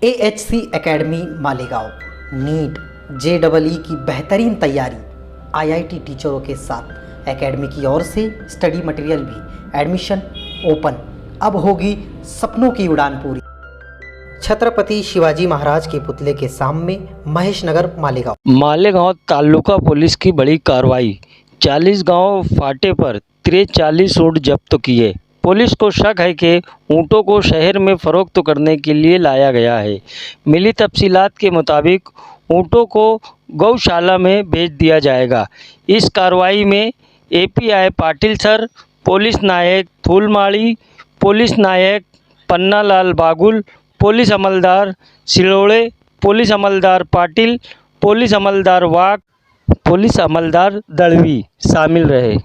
AHC academy Malegaon नीट JEE की बेहतरीन तैयारी IIT टीचरों के साथ एकेडमी की ओर से स्टडी मटेरियल भी एडमिशन ओपन। अब होगी सपनों की उड़ान पूरी। छत्रपति शिवाजी महाराज के पुतले के सामने महेश नगर मालेगांव तालुका पुलिस की बड़ी कार्रवाई। 40 गांव फाटे पर 43 ऊँट जब्त किए। पुलिस को शक है कि ऊँटों को शहर में फरोख्त करने के लिए लाया गया है। मिली तफसीलात के मुताबिक ऊँटों को गौशाला में भेज दिया जाएगा। इस कार्रवाई में API Patil sir, police Naik Thulmadi, police Naik Pannalal Bagul, police amaldar Silode, police amaldar Patil, police amaldar Wak, police amaldar Dadvi शामिल रहे।